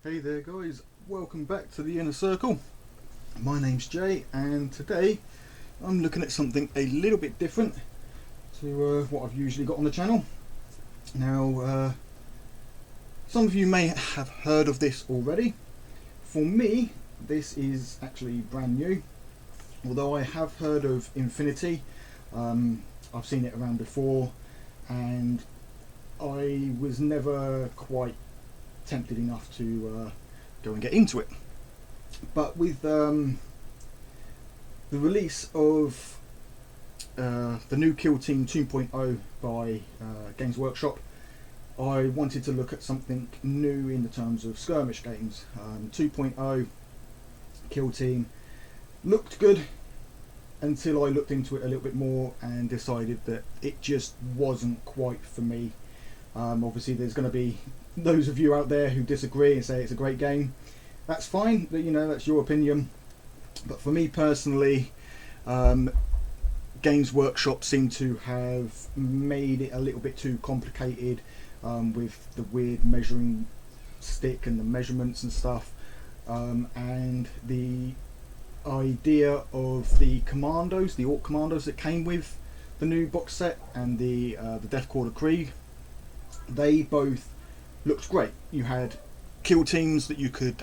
Hey there guys, welcome back to the Inner Circle. My name's Jay and today I'm looking at something a little bit different to what I've usually got on the channel. Now some of you may have heard of this already. For me this is actually brand new, although I have heard of Infinity. I've seen it around before and I was never quite tempted enough to go and get into it. But with the release of the new Kill Team 2.0 by Games Workshop, I wanted to look at something new in the terms of skirmish games. 2.0 Kill Team looked good until I looked into it a little bit more and decided that it just wasn't quite for me. Obviously there's going to be those of you out there who disagree and say it's a great game. That's fine, you know, that's your opinion. But for me personally, Games Workshop seem to have made it a little bit too complicated with the weird measuring stick and the measurements and stuff, and the idea of the commandos, the Orc commandos that came with the new box set and the Death Quarter Krieg. They both looked great. You had kill teams that you could,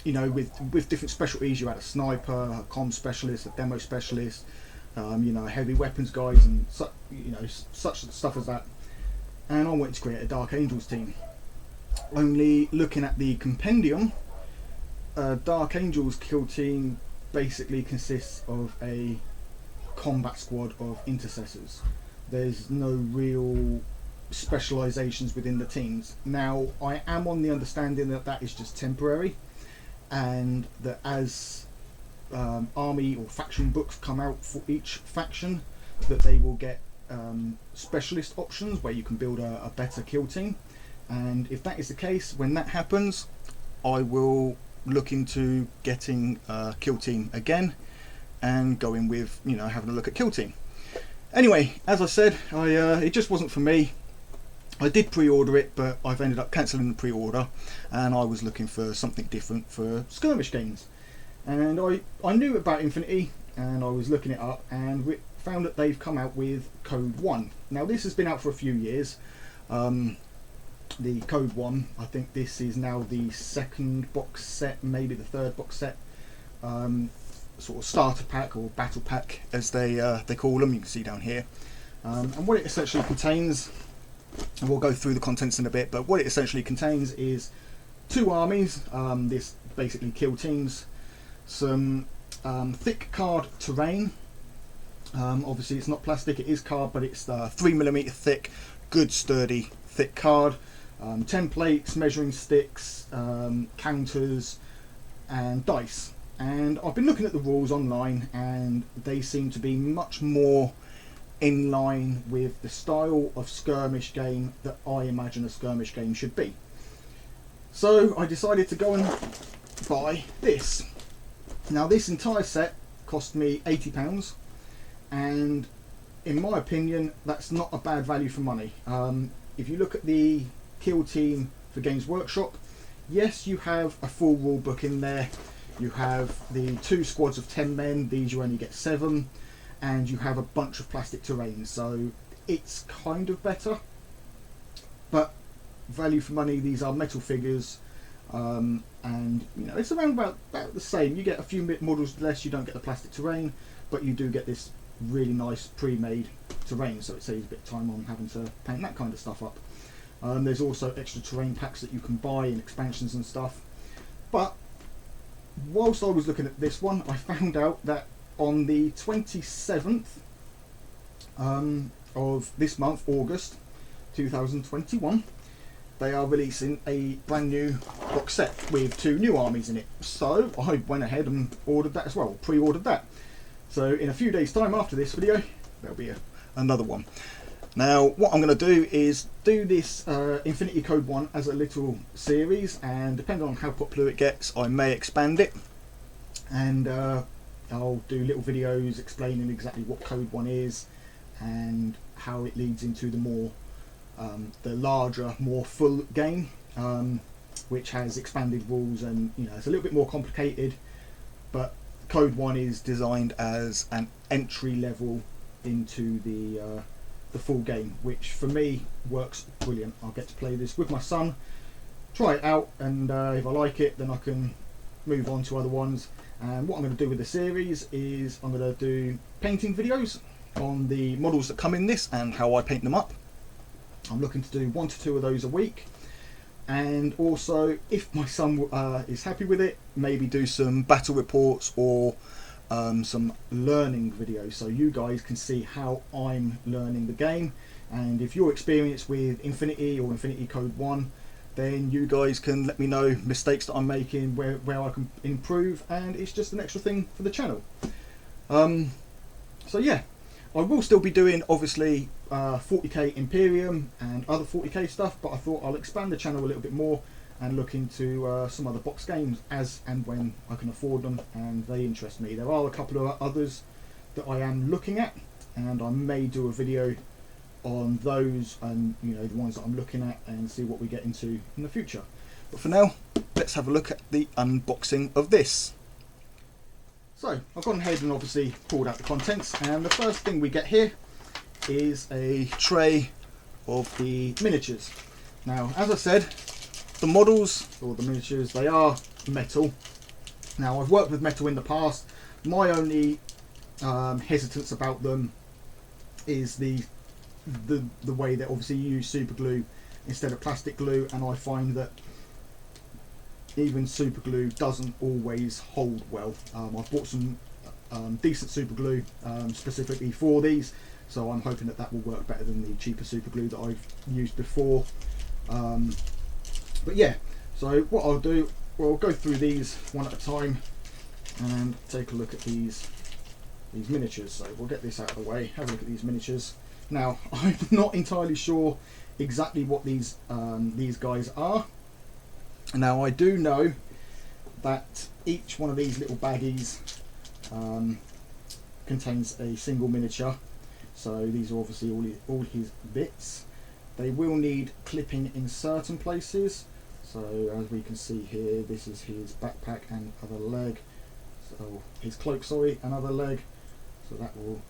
you know, with different specialties. You had a sniper, a comm specialist, a demo specialist, you know, heavy weapons guys, and you know, such stuff as that. And I wanted to create a Dark Angels team. Only looking at the compendium, Dark Angels kill team basically consists of a combat squad of intercessors. There's no real specializations within the teams. Now I am on the understanding that that is just temporary, and that as army or faction books come out for each faction, that they will get specialist options where you can build a better kill team. And if that is the case, when that happens, I will look into getting kill team again and going with, you know, having a look at kill team. Anyway, as I said, it just wasn't for me. I did pre-order it, but I've ended up cancelling the pre-order, and I was looking for something different for skirmish games. And I knew about Infinity, and I was looking it up, and found that they've come out with Code 1. Now this has been out for a few years. The Code 1, I think this is now the second box set, maybe the third box set. Sort of starter pack or battle pack as they call them. You can see down here. And what it essentially contains, and we'll go through the contents in a bit, but what it essentially contains is two armies, this basically kill teams, some thick card terrain. Obviously it's not plastic, it is card, but it's 3mm thick, good sturdy thick card, templates, measuring sticks, counters and dice. And I've been looking at the rules online, and they seem to be much more in line with the style of skirmish game that I imagine a skirmish game should be. So I decided to go and buy this. Now this entire set cost me £80, and in my opinion that's not a bad value for money. If you look at the kill team for Games Workshop, yes, you have a full rule book in there. You have the 2 squads of 10 men, these you only get 7, and you have a bunch of plastic terrain, so it's kind of better, but value for money. These are metal figures, and you know, it's around about the same. You get a few models less, you don't get the plastic terrain, but you do get this really nice pre-made terrain, so it saves a bit of time on having to paint that kind of stuff up. There's also extra terrain packs that you can buy in expansions and stuff. But whilst I was looking at this one, I found out that on the 27th of this month, August 2021, they are releasing a brand new box set with 2 new armies in it. So I went ahead and ordered that as well, pre-ordered that. So in a few days time after this video, there'll be another one. Now what I'm going to do is do this Infinity Code 1 as a little series, and depending on how popular it gets, I may expand it, and I'll do little videos explaining exactly what Code 1 is and how it leads into the more the larger, more full game. which has expanded rules, and you know, it's a little bit more complicated, but Code 1 is designed as an entry level into the full game, which for me works brilliant. I'll get to play this with my son, try it out, and if I like it, then I can move on to other ones. And what I'm going to do with the series is I'm going to do painting videos on the models that come in this and how I paint them up. I'm looking to do 1 to 2 of those a week, and also, if my son is happy with it, maybe do some battle reports or some learning videos, so you guys can see how I'm learning the game. And if you're experienced with Infinity or Infinity Code 1, then you guys can let me know mistakes that I'm making, where I can improve, and it's just an extra thing for the channel. So yeah, I will still be doing obviously 40k Imperium and other 40k stuff, but I thought I'll expand the channel a little bit more and look into some other box games as and when I can afford them and they interest me. There are a couple of others that I am looking at, and I may do a video on those, and you know, the ones that I'm looking at, and see what we get into in the future. But for now, let's have a look at the unboxing of this. So I've gone ahead and obviously pulled out the contents, and the first thing we get here is a tray of the miniatures. Now, as I said, the models, or the miniatures, they are metal. Now, I've worked with metal in the past. My only hesitance about them is the way that obviously you use super glue instead of plastic glue, and I find that even super glue doesn't always hold well. I've bought some decent super glue specifically for these, so I'm hoping that that will work better than the cheaper super glue that I've used before. But yeah, so what I'll do, we'll go through these one at a time and take a look at these miniatures. So we'll get this out of the way, have a look at these miniatures. Now, I'm not entirely sure exactly what these guys are. Now, I do know that each one of these little baggies contains a single miniature. So these are obviously all his bits. They will need clipping in certain places. So as we can see here, this is his backpack and other leg. So his cloak, sorry, and other leg. So that will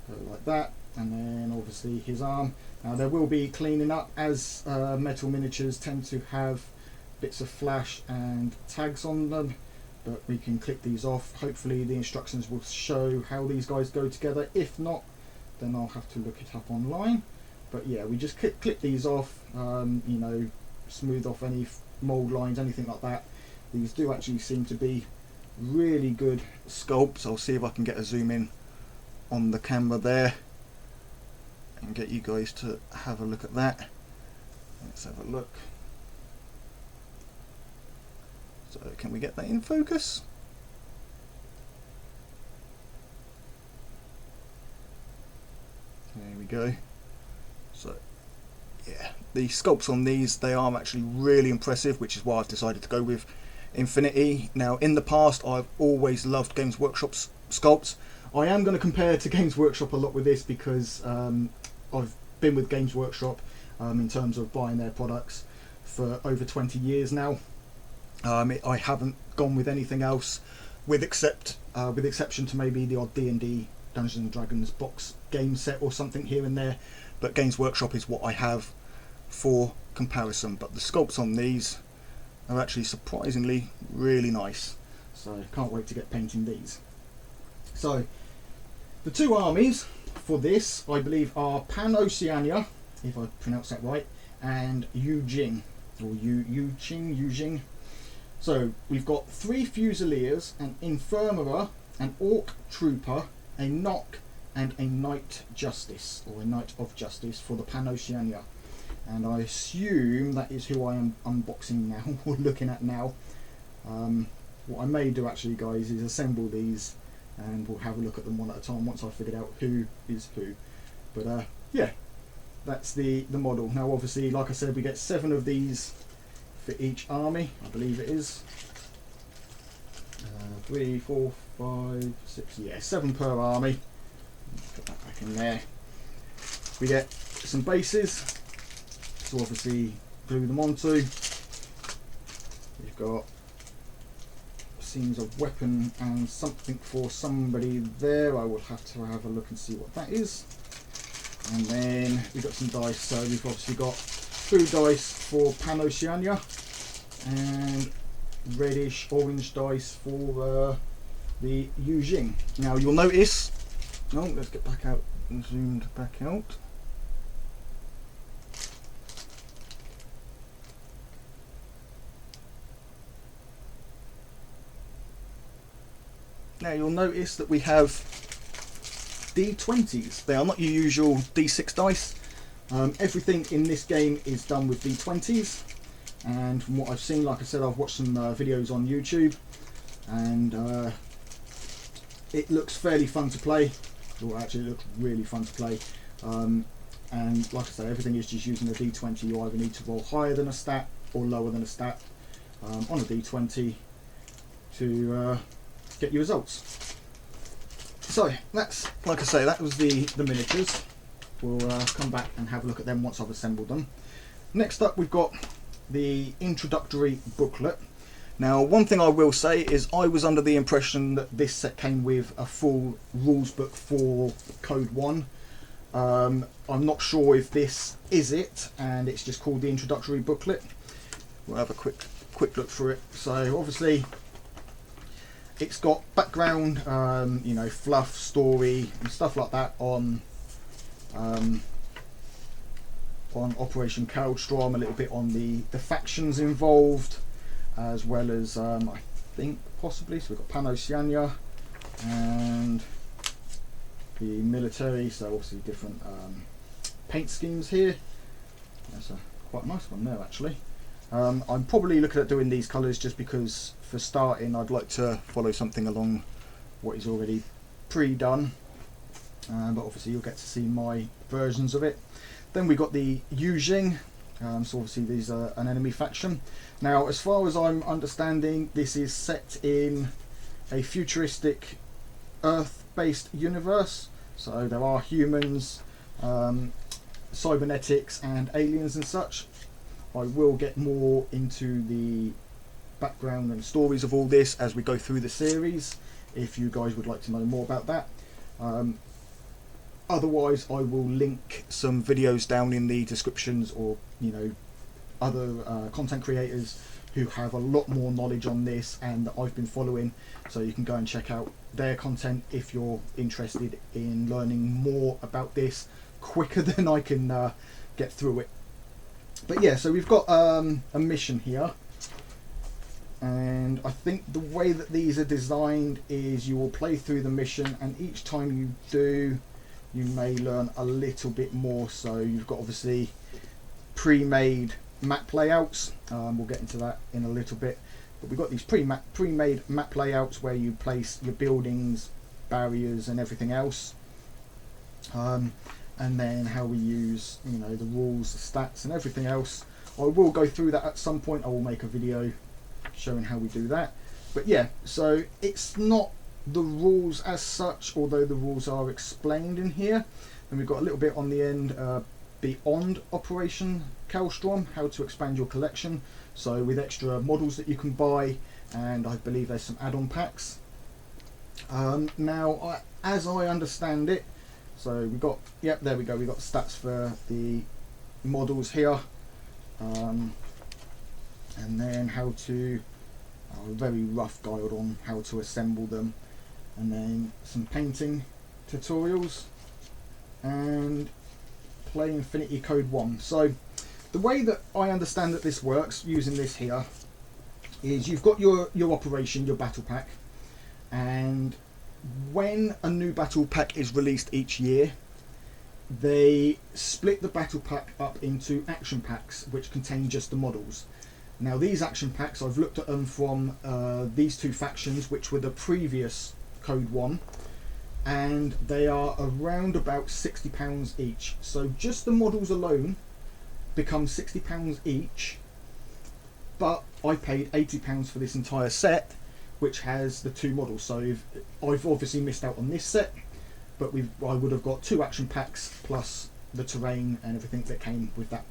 go like that. And then obviously his arm. Now there will be cleaning up, as metal miniatures tend to have bits of flash and tags on them, but we can clip these off. Hopefully the instructions will show how these guys go together. If not, then I'll have to look it up online. But yeah, we just clip these off, you know, smooth off any mould lines, anything like that. These do actually seem to be really good sculpts. I'll see if I can get a zoom in on the camera there and get you guys to have a look at that. Let's have a look. So can we get that in focus? There we go. So yeah, the sculpts on these, they are actually really impressive, which is why I've decided to go with Infinity. Now, in the past, I've always loved Games Workshop's sculpts. I am going to compare to Games Workshop a lot with this because I've been with Games Workshop in terms of buying their products for over 20 years now. I haven't gone with anything else, with exception to maybe the odd D&D Dungeons and Dragons box game set or something here and there, but Games Workshop is what I have for comparison. But the sculpts on these are actually surprisingly really nice, so can't wait to get painting these. So the two armies for this, I believe, are Pan-Oceania, if I pronounce that right, and Yujing, or Yujing. So we've got 3 Fusiliers, an Infirmera, an Orc Trooper, a Knock, and a Knight Justice, or a Knight of Justice for the Pan-Oceania. And I assume that is who I am unboxing now, or looking at now. What I may do actually, guys, is assemble these and we'll have a look at them one at a time once I've figured out who is who. But yeah, that's the model. Now obviously, like I said, we get 7 of these for each army, I believe it is. 3, 4, 5, 6, yeah, 7 per army. Put that back in there. We get some bases to obviously glue them onto. got seems a weapon and something for somebody there. I will have to have a look and see what that is. And then we've got some dice. So we've obviously got 2 dice for Pan-Oceania and reddish orange dice for the Yujing. Now you'll notice, oh, let's get back out and zoomed back out. Now you'll notice that we have D20s. They are not your usual D6 dice. Everything in this game is done with D20s, and from what I've seen, like I said, I've watched some videos on YouTube, and it looks fairly fun to play. Or actually, it looks really fun to play. And like I say, everything is just using a D20. You either need to roll higher than a stat or lower than a stat on a D20 to get your results. So that's, like I say, that was the miniatures. We'll come back and have a look at them once I've assembled them. Next up, we've got the introductory booklet. Now, one thing I will say is I was under the impression that this set came with a full rules book for Code 1. I'm not sure if this is it, and it's just called the introductory booklet. We'll have a quick look through it. So obviously it's got background, you know, fluff, story and stuff like that on Operation Kaldstrom, a little bit on the factions involved, as well as I think possibly, so we've got Pan-Oceania and the military, so obviously different paint schemes here. That's a quite nice one there actually. I'm probably looking at doing these colours just because for starting I'd like to follow something along what is already pre-done, but obviously you'll get to see my versions of it. Then we got the Yujing, so obviously these are an enemy faction. Now as far as I'm understanding, this is set in a futuristic Earth-based universe, so there are humans, cybernetics and aliens and such. I will get more into the background and stories of all this as we go through the series, if you guys would like to know more about that. Otherwise I will link some videos down in the descriptions, or you know, other content creators who have a lot more knowledge on this and that I've been following, so you can go and check out their content if you're interested in learning more about this quicker than I can get through it. But yeah, so we've got a mission here, and I think the way that these are designed is you will play through the mission, and each time you do, you may learn a little bit more. So you've got obviously pre-made map layouts, we'll get into that in a little bit, but we've got these pre-made map layouts where you place your buildings, barriers and everything else, and then how we use, you know, the rules, the stats and everything else. I will go through that at some point. I will make a video showing how we do that. But yeah, so it's not the rules as such, although the rules are explained in here. And we've got a little bit on the end beyond Operation Kaldstrom, how to expand your collection, so with extra models that you can buy, and I believe there's some add-on packs. Now as I understand it, so we've got, yep, there we go, we've got stats for the models here, and then how to, a very rough guide on how to assemble them, and then some painting tutorials, and play Infinity Code 1. So the way that I understand that this works, using this here, is you've got your operation, your battle pack, and when a new battle pack is released each year, they split the battle pack up into action packs which contain just the models. Now these action packs, I've looked at them from these two factions, which were the previous Code 1, and they are around about £60 each. So just the models alone become £60 each, but I paid £80 for this entire set, which has the two models. So I've obviously missed out on this set, but I would have got 2 action packs plus the terrain and everything that came with that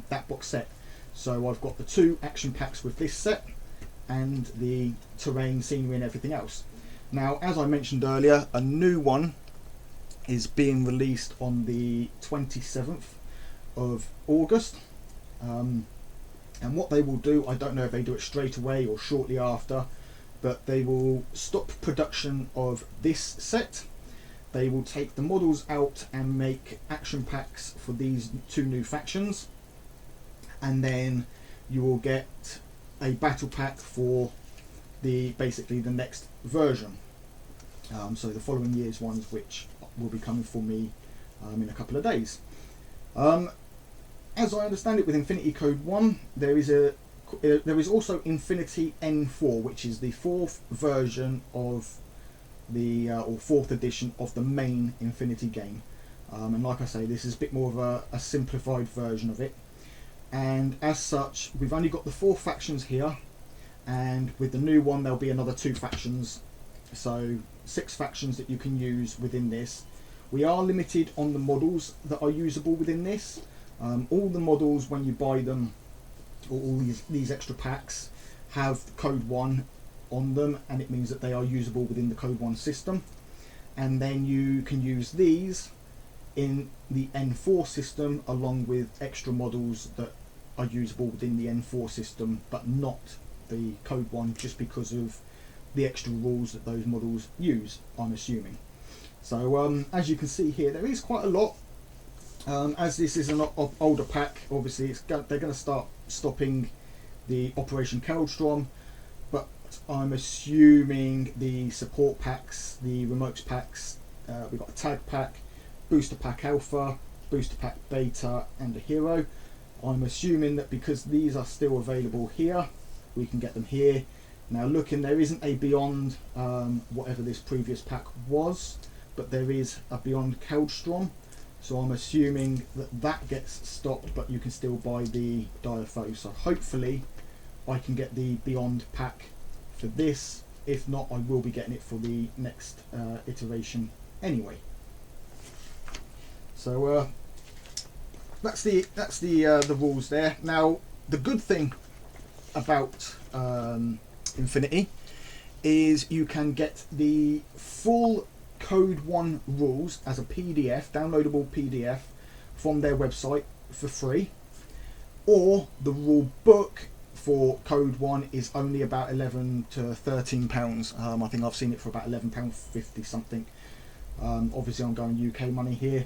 that box set. So I've got the 2 action packs with this set and the terrain, scenery and everything else. Now, as I mentioned earlier, a new one is being released on the 27th of August. And what they will do, I don't know if they do it straight away or shortly after, but they will stop production of this set. They will take the models out and make action packs for these 2 new factions, and then you will get a battle pack for basically the next version. So the following year's ones, which will be coming for me in a couple of days. As I understand it, with Infinity Code 1, there is also Infinity N4, which is the 4th version of the or 4th edition of the main Infinity game. And like I say, this is a bit more of a simplified version of it. And as such, we've only got the 4 factions here, and with the new one there'll be another 2 factions, so 6 factions that you can use within this. We are limited on the models that are usable within this. All the models, when you buy them, or all these extra packs, have Code 1 on them, and it means that they are usable within the Code 1 system. And then you can use these in the N4 system along with extra models that are usable within the N4 system, but not the Code 1, just because of the extra rules that those models use, I'm assuming. So as you can see here, there is quite a lot. As this is an older pack, obviously they're going to start stopping the Operation Kaldstrom, but I'm assuming the support packs, the remotes packs, we've got a tag pack, booster pack alpha, booster pack beta and a hero. I'm assuming that because these are still available here, we can get them here. Now looking, there isn't a beyond whatever this previous pack was, but there is a beyond Kaldstrom. So I'm assuming that that gets stopped, but you can still buy the Dire Foe. So hopefully I can get the Beyond pack for this. If not, I will be getting it for the next iteration anyway. So that's the rules there. Now the good thing about Infinity is you can get the full Code 1 rules as a PDF, downloadable PDF from their website for free, or the rule book for Code 1 is only about £11 to £13. I think I've seen it for about £11.50 something. Obviously I'm going UK money here,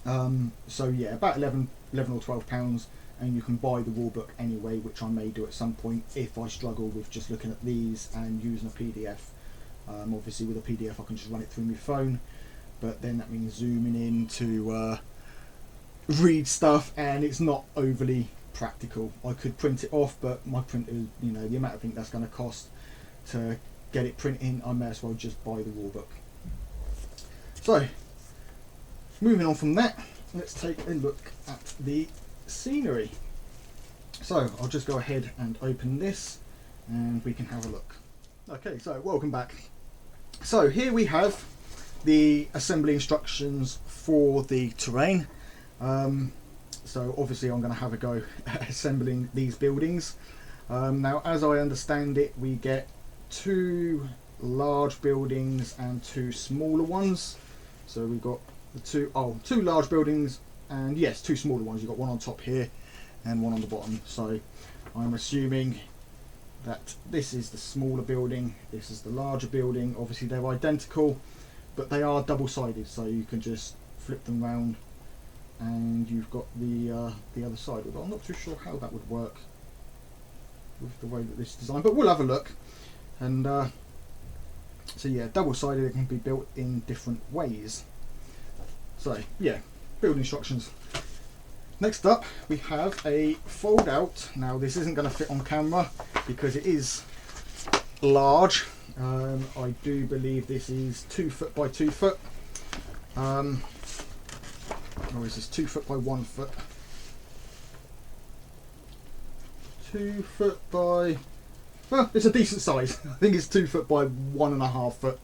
so yeah, about 11 or £12, and you can buy the rule book anyway, which I may do at some point if I struggle with just looking at these and using a PDF. Obviously with a PDF I can just run it through my phone, but then that means zooming in to read stuff, and it's not overly practical. I could print it off, but my printer, you know, the amount of ink that's going to cost to get it printing, I may as well just buy the rulebook. So moving on from that, let's take a look at the scenery. So I'll just go ahead and open this and we can have a look. Okay, so welcome back. So here we have the assembly instructions for the terrain. So obviously I'm going to have a go at assembling these buildings. Now as I understand it, we get 2 large buildings and 2 smaller ones. So we've got the two large buildings and yes, 2 smaller ones. You've got one on top here and one on the bottom. So I'm assuming that this is the smaller building, this is the larger building. Obviously they're identical, but they are double-sided, so you can just flip them round and you've got the other side. Although I'm not too sure how that would work with the way that this is designed, but we'll have a look. And so yeah, double-sided, it can be built in different ways. So yeah, build instructions. Next up we have a fold out. Now this isn't going to fit on camera because it is large. I do believe this is 2 foot by 2 foot. Or is this 2 foot by 1 foot? 2 foot by... Well, it's a decent size. I think it's 2 foot by 1.5 foot.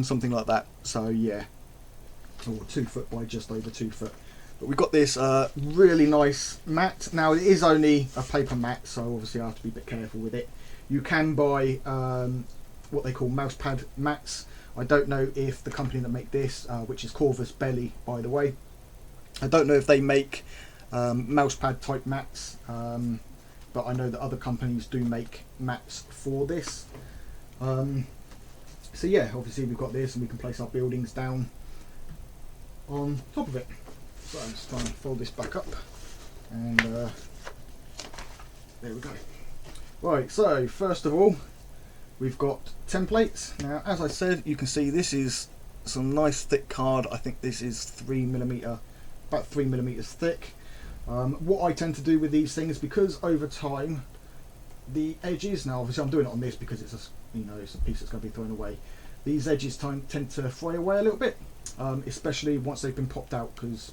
Something like that. So yeah. Or 2 foot by just over 2 foot. But we've got this really nice mat. Now it is only a paper mat, so obviously I have to be a bit careful with it. You can buy what they call mousepad mats. I don't know if the company that make this, which is Corvus Bellis by the way, I don't know if they make mousepad type mats, but I know that other companies do make mats for this. So yeah, obviously we've got this and we can place our buildings down on top of it. So I'm just trying to fold this back up, and there we go. Right, so first of all we've got templates. Now as I said, you can see this is some nice thick card. I think this is 3mm, about 3mm thick. What I tend to do with these things, because over time the edges, now obviously I'm doing it on this because it's a, you know, it's a piece that's going to be thrown away, these edges tend to fray away a little bit, especially once they've been popped out, because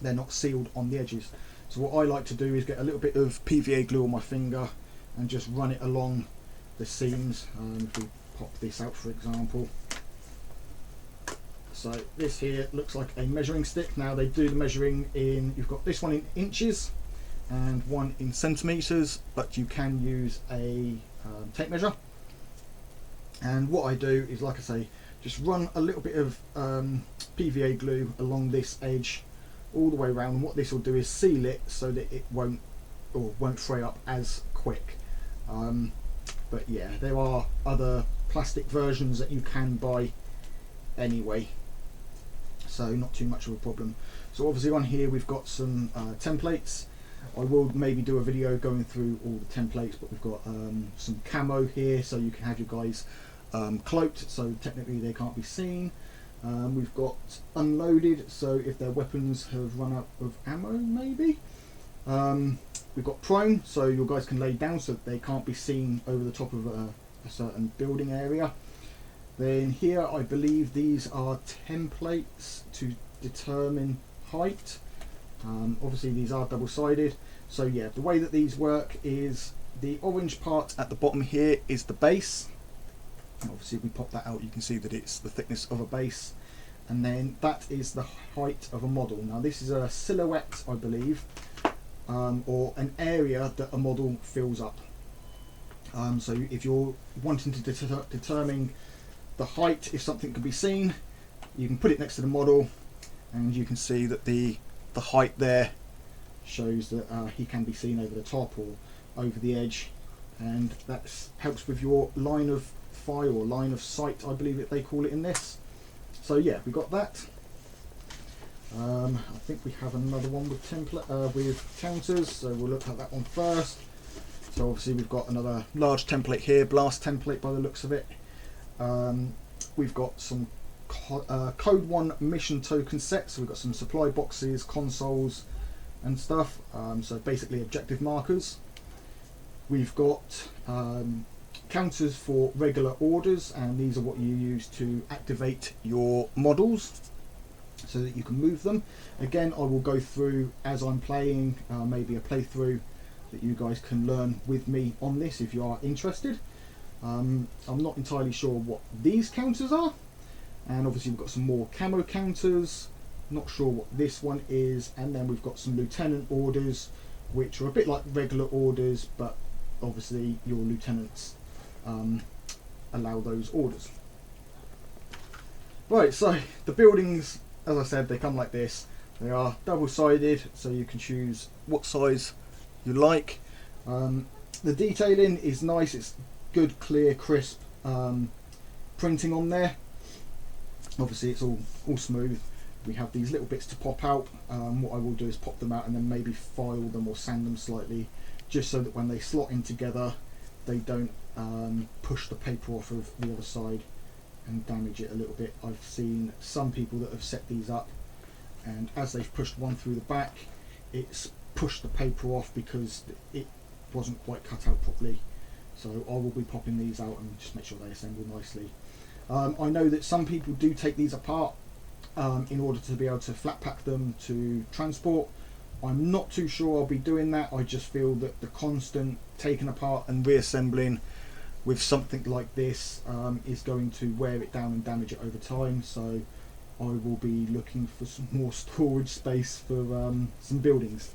they're not sealed on the edges. So what I like to do is get a little bit of PVA glue on my finger and just run it along the seams. If we pop this out for example, so this here looks like a measuring stick. Now they do the measuring in, you've got this one in inches and one in centimeters, but you can use a tape measure. And what I do is, like I say, just run a little bit of PVA glue along this edge all the way around, and what this will do is seal it so that it won't fray up as quick. But yeah, there are other plastic versions that you can buy anyway, so not too much of a problem. So obviously on here we've got some templates. I will maybe do a video going through all the templates, but we've got some camo here, so you can have your guys cloaked, so technically they can't be seen. We've got unloaded, so if their weapons have run out of ammo maybe. We've got prone, so your guys can lay down so that they can't be seen over the top of a certain building area. Then here I believe these are templates to determine height. Obviously these are double-sided, so yeah, the way that these work is the orange part at the bottom here is the base. Obviously if we pop that out you can see that it's the thickness of a base, and then that is the height of a model. Now this is a silhouette I believe, or an area that a model fills up. So if you're wanting to determine the height, if something can be seen, you can put it next to the model and you can see that the height there shows that he can be seen over the top or over the edge, and that helps with your line of fire or line of sight, I believe that they call it in this. So yeah, we got that. I think we have another one with with counters, so we'll look at that one first. So obviously we've got another large template here, blast template by the looks of it. We've got some Code 1 mission token sets, so we've got some supply boxes, consoles and stuff, so basically objective markers. We've got counters for regular orders, and these are what you use to activate your models so that you can move them. Again, I will go through as I'm playing, maybe a playthrough that you guys can learn with me on this if you are interested. I'm not entirely sure what these counters are, and obviously we've got some more camo counters, not sure what this one is, and then we've got some lieutenant orders which are a bit like regular orders, but obviously your lieutenants allow those orders. Right, so the buildings, as I said, they come like this. They are double-sided, so you can choose what size you like. The detailing is nice, it's good, clear, crisp printing on there. Obviously it's all smooth. We have these little bits to pop out. What I will do is pop them out and then maybe file them or sand them slightly, just so that when they slot in together they don't push the paper off of the other side and damage it a little bit. I've seen some people that have set these up, and as they've pushed one through the back, it's pushed the paper off because it wasn't quite cut out properly. So I will be popping these out and just make sure they assemble nicely. I know that some people do take these apart in order to be able to flat pack them to transport. I'm not too sure I'll be doing that. I just feel that the constant taking apart and reassembling with something like this is going to wear it down and damage it over time. So I will be looking for some more storage space for some buildings.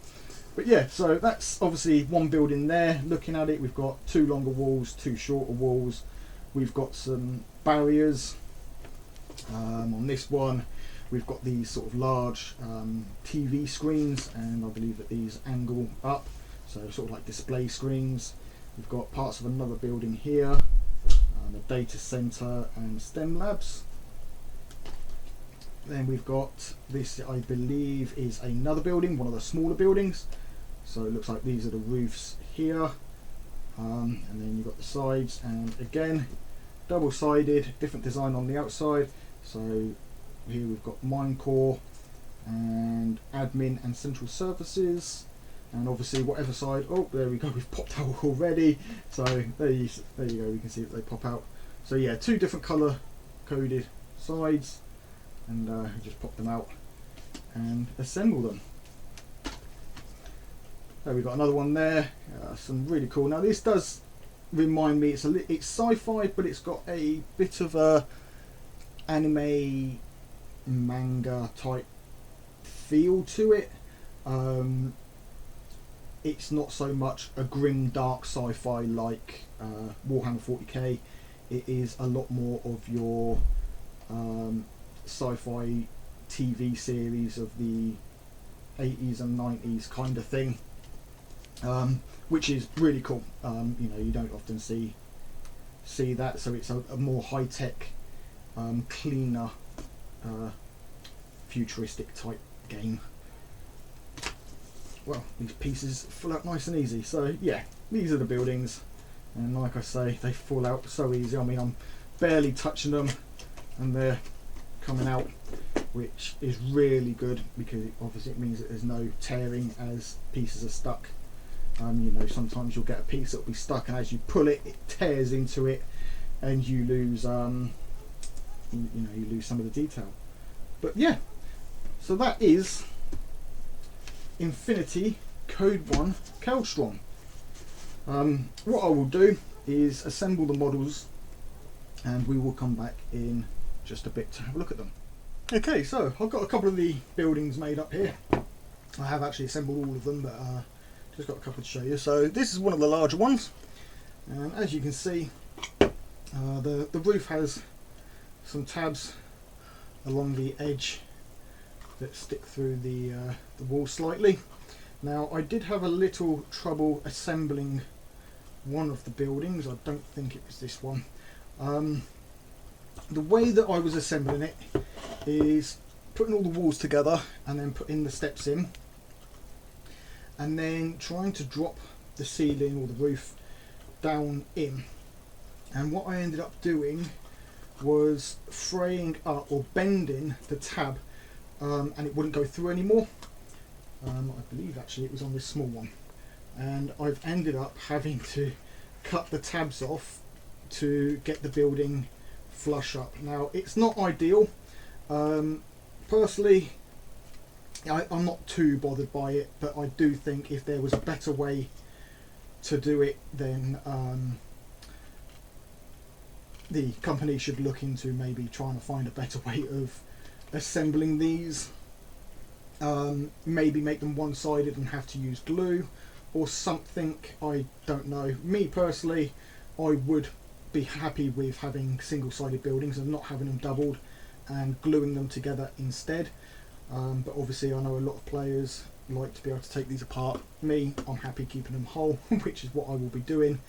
But yeah, so that's obviously one building there. Looking at it, we've got 2 longer walls, 2 shorter walls. We've got some barriers on this one. We've got these sort of large TV screens, and I believe that these angle up, so sort of like display screens. We've got parts of another building here, a data center and STEM labs. Then we've got this, I believe, is another building, one of the smaller buildings. So it looks like these are the roofs here, and then you've got the sides, and again, double-sided, different design on the outside. So here we've got mine core and admin and central services, and obviously whatever side. Oh, there we go. We've popped out already. So there you go. We can see that they pop out. So yeah, 2 different color coded sides, and just pop them out and assemble them. There we've got another one there. Some really cool. Now this does remind me. It's sci-fi, but it's got a bit of a anime manga type feel to it. It's not so much a grim dark sci-fi like Warhammer 40k. It is a lot more of your sci-fi TV series of the 80s and 90s kind of thing, which is really cool. You know, you don't often see that, so it's a more high-tech, cleaner, futuristic type game. Well, these pieces fall out nice and easy. So yeah, these are the buildings, and like I say, they fall out so easy. I mean, I'm barely touching them and they're coming out, which is really good, because obviously it means that there's no tearing as pieces are stuck. You know, sometimes you'll get a piece that will be stuck, and as you pull it, it tears into it, and you lose, you lose some of the detail. But yeah, so that is Infinity Code 1 Kaldstrom. What I will do is assemble the models, and we will come back in just a bit to have a look at them. Okay, so I've got a couple of the buildings made up here. I have actually assembled all of them, but just got a couple to show you. So this is one of the larger ones, and as you can see, the roof has some tabs along the edge that stick through the wall slightly. Now I did have a little trouble assembling one of the buildings. I don't think it was this one. The way that I was assembling it is putting all the walls together and then putting the steps in, and then trying to drop the ceiling or the roof down in. And what I ended up doing was fraying up or bending the tab, and it wouldn't go through anymore. I believe actually it was on this small one, and I've ended up having to cut the tabs off to get the building flush up. Now it's not ideal. Personally, I'm not too bothered by it, but I do think if there was a better way to do it, then the company should look into maybe trying to find a better way of assembling these. Maybe make them one-sided and have to use glue or something. I don't know. Me personally, I would be happy with having single-sided buildings and not having them doubled and gluing them together instead. But obviously I know a lot of players like to be able to take these apart. Me, I'm happy keeping them whole, which is what I will be doing.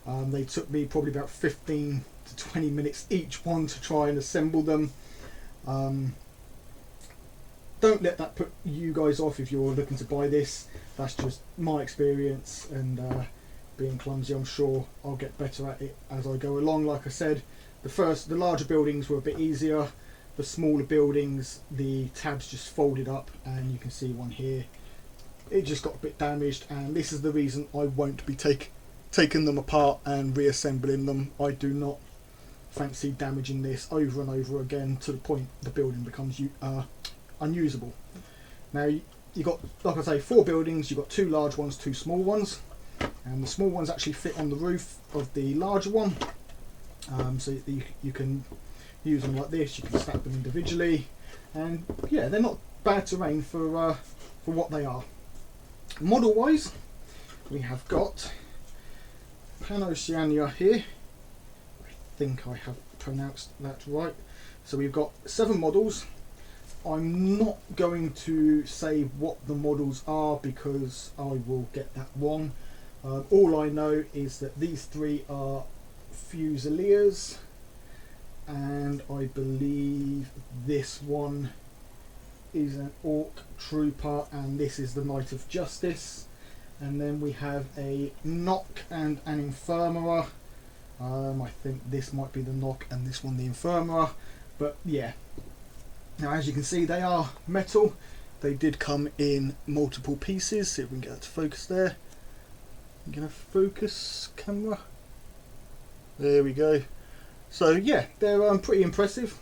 They took me probably about 15 to 20 minutes each one to try and assemble them. Don't let that put you guys off if you're looking to buy this. That's just my experience, and being clumsy, I'm sure I'll get better at it as I go along. Like I said, the larger buildings were a bit easier. The smaller buildings, the tabs just folded up, and you can see one here. It just got a bit damaged, and this is the reason I won't be taking them apart and reassembling them. I do not fancy damaging this over and over again to the point the building becomes unusable. Now you got, like I say, 4 buildings. You've got 2 large ones, 2 small ones, and the small ones actually fit on the roof of the larger one. So you can use them like this. You can stack them individually. and yeah, they're not bad terrain for what they are. Model wise, we have got Panoceania here. I think I have pronounced that right. So we've got 7 models. I'm not going to say what the models are because I will get that wrong. All I know is that these 3 are Fusiliers, and I believe this one is an Orc Trooper, and this is the Knight of Justice. And then we have a Knock and an Infirmera. I think this might be the Knock and this one the Infirmera, but yeah. Now as you can see, they are metal. They did come in multiple pieces. See if we can get that to focus there. I'm gonna focus camera. There we go. So yeah, they're pretty impressive.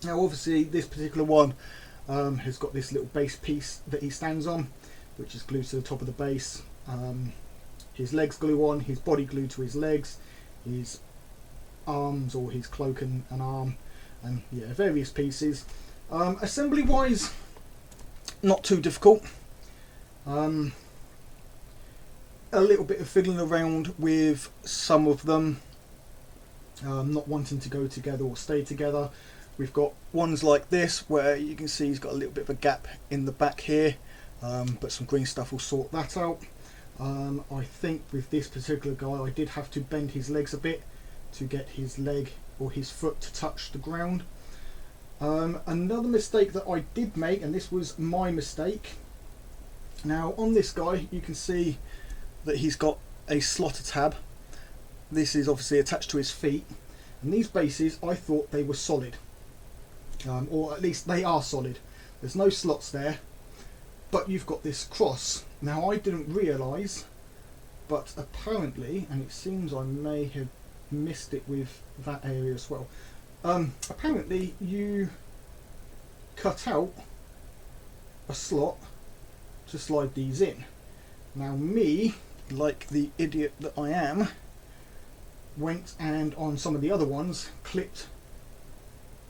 Now obviously this particular one has got this little base piece that he stands on, which is glued to the top of the base. His legs glue on, his body glued to his legs, his arms or his cloak and an arm, and yeah, various pieces. Assembly wise, not too difficult. A little bit of fiddling around with some of them, not wanting to go together or stay together. We've got ones like this where you can see he's got a little bit of a gap in the back here, but some green stuff will sort that out. I think with this particular guy I did have to bend his legs a bit to get his leg or his foot to touch the ground. Another mistake that I did make, and this was my mistake. Now on this guy you can see that he's got a slotter tab. This is obviously attached to his feet, and these bases I thought they were solid, or at least they are solid. There's no slots there, but you've got this cross. Now I didn't realise, but apparently, and it seems I may have missed it with that area as well, apparently you cut out a slot to slide these in. Now me, like the idiot that I am, went and on some of the other ones clipped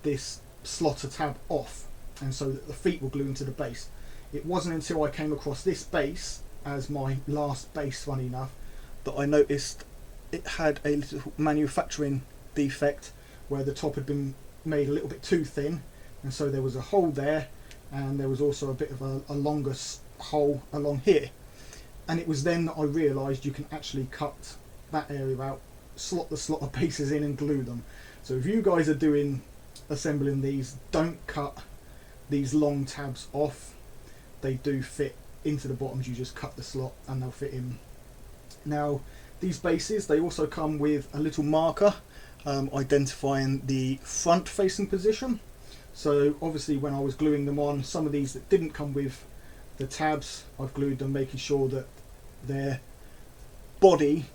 this slotter tab off, and so that the feet were glued into the base. It wasn't until I came across this base as my last base, funny enough, that I noticed it had a little manufacturing defect where the top had been made a little bit too thin, and so there was a hole there, and there was also a bit of a longer hole along here. And it was then that I realised you can actually cut that area out, slot the slotter bases in and glue them. So if you guys are doing assembling these, don't cut these long tabs off. They do fit into the bottoms, you just cut the slot and they'll fit in. Now these bases, they also come with a little marker identifying the front facing position. So obviously when I was gluing them on, some of these that didn't come with the tabs, I've glued them making sure that their body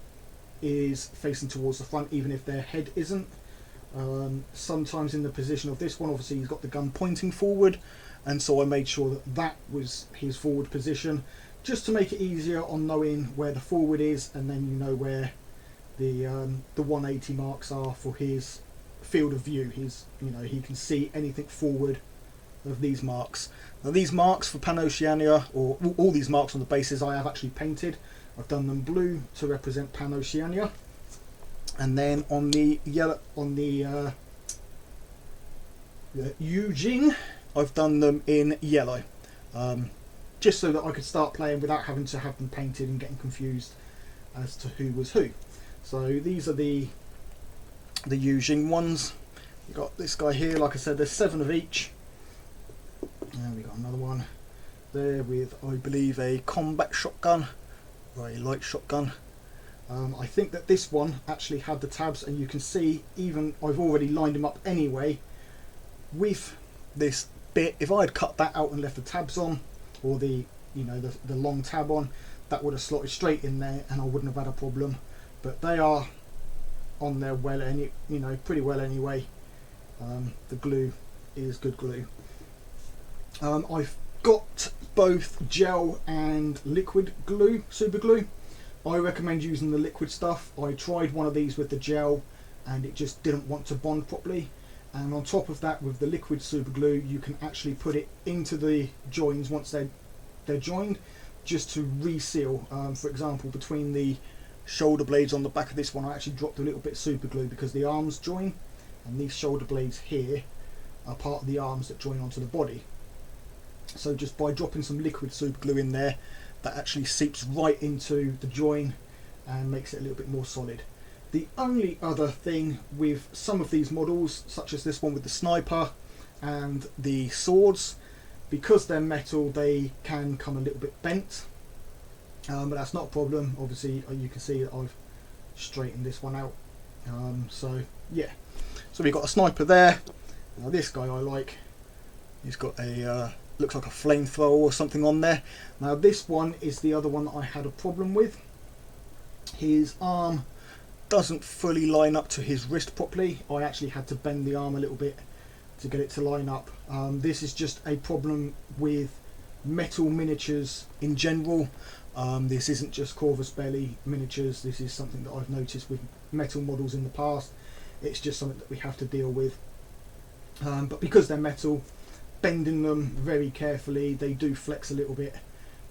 is facing towards the front, even if their head isn't. Sometimes in the position of this one, obviously he's got the gun pointing forward, and so I made sure that that was his forward position, just to make it easier on knowing where the forward is, and then you know where the 180 marks are for his field of view. His, you know, he can see anything forward of these marks. Now these marks for Panoceania, or all these marks on the bases, I have actually painted. I've done them blue to represent Panoceania, and then on the yellow, on the Yujing, I've done them in yellow, just so that I could start playing without having to have them painted and getting confused as to who was who. So these are the Yujing ones. We've got this guy here, like I said, there's 7 of each. And we got another one there with, I believe, a combat shotgun, or a light shotgun. I think that this one actually had the tabs, and you can see, even I've already lined them up anyway with this bit. If I had cut that out and left the tabs on, or the, you know, the long tab on, that would have slotted straight in there and I wouldn't have had a problem. But they are on there well, you know, pretty well anyway. The glue is good glue. I've got both gel and liquid glue, super glue. I recommend using the liquid stuff. I tried one of these with the gel and it just didn't want to bond properly, and on top of that, with the liquid super glue, you can actually put it into the joins once they're joined, just to reseal. For example, between the shoulder blades on the back of this one, I actually dropped a little bit of super glue because the arms join, and these shoulder blades here are part of the arms that join onto the body. So just by dropping some liquid super glue in there, that actually seeps right into the join and makes it a little bit more solid. The only other thing with some of these models, such as this one with the sniper and the swords, because they're metal, they can come a little bit bent, but that's not a problem. Obviously you can see that I've straightened this one out. So yeah, so we've got a sniper there. Now this guy I like, he's got a looks like a flamethrower or something on there. Now this one is the other one that I had a problem with. His arm doesn't fully line up to his wrist properly. I actually had to bend the arm a little bit to get it to line up. This is just a problem with metal miniatures in general. This isn't just Corvus Belli miniatures, this is something that I've noticed with metal models in the past. It's just something that we have to deal with. But because they're metal, bending them very carefully, they do flex a little bit,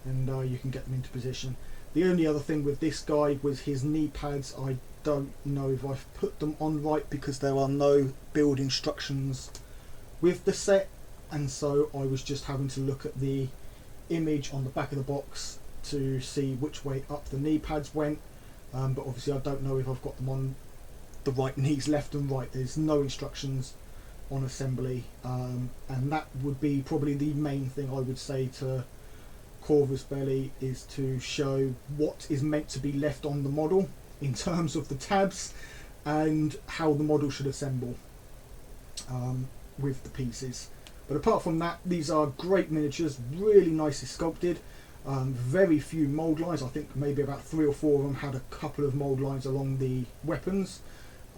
and you can get them into position. The only other thing with this guy was his knee pads. I don't know if I've put them on right, because there are no build instructions with the set, and so I was just having to look at the image on the back of the box to see which way up the knee pads went, but obviously I don't know if I've got them on the right knees, left and right. There's no instructions on assembly, and that would be probably the main thing I would say to Corvus Belli, is to show what is meant to be left on the model in terms of the tabs and how the model should assemble with the pieces. But apart from that, these are great miniatures, really nicely sculpted. Very few mould lines. I think maybe about 3 or 4 of them had a couple of mould lines along the weapons,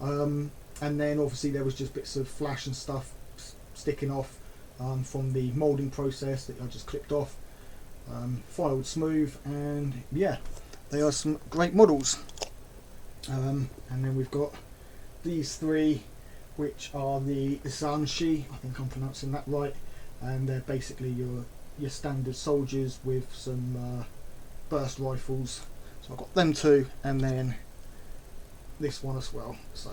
and then obviously there was just bits of flash and stuff sticking off from the moulding process that I just clipped off. Filed smooth, and yeah, they are some great models. And then we've got these 3, which are the Zanshi, I think I'm pronouncing that right, and they're basically your standard soldiers with some burst rifles. So I've got them 2, and then this one as well. So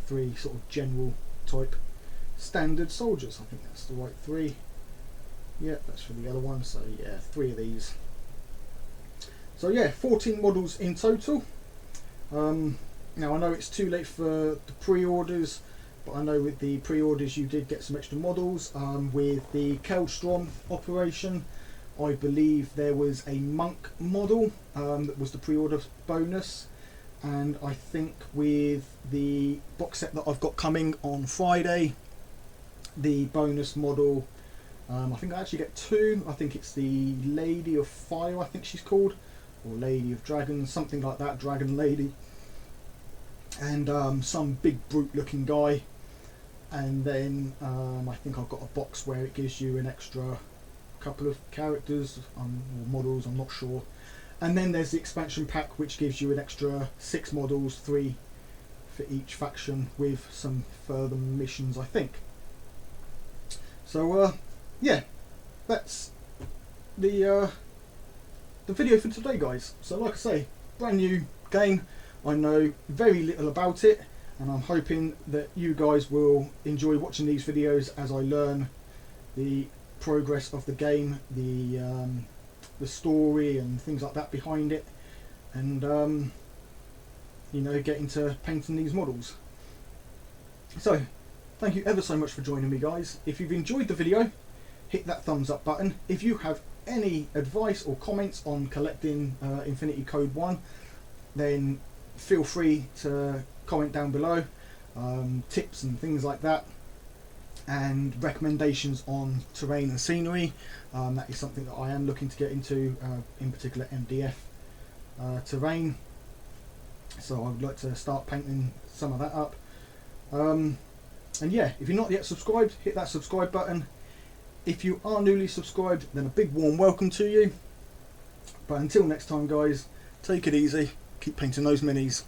3 sort of general type standard soldiers. I think that's the right 3. Yeah, that's for the other one. So yeah, 3 of these. So yeah, 14 models in total. Now I know it's too late for the pre-orders, but I know with the pre-orders you did get some extra models. With the Kaldstrom operation, I believe there was a monk model that was the pre-order bonus, and I think with the box set that I've got coming on Friday, the bonus model, I think I actually get 2. I think it's the Lady of Fire, I think she's called, or Lady of Dragons, something like that, Dragon Lady, and some big brute looking guy. And then I think I've got a box where it gives you an extra couple of characters or models, I'm not sure. And then there's the expansion pack, which gives you an extra 6 models, 3 for each faction, with some further missions, I think. So yeah, that's the video for today, guys. So like I say, brand new game. I know very little about it, and I'm hoping that you guys will enjoy watching these videos as I learn the progress of the game, the story and things like that behind it, and you know, get into painting these models. So thank you ever so much for joining me, guys. If you've enjoyed the video, hit that thumbs up button. If you have any advice or comments on collecting Infinity Code 1, then feel free to comment down below. Tips and things like that, and recommendations on terrain and scenery. That is something that I am looking to get into, in particular MDF terrain. So I would like to start painting some of that up. And yeah, if you're not yet subscribed, hit that subscribe button. If you are newly subscribed, then a big warm welcome to you. But until next time, guys, take it easy, keep painting those minis.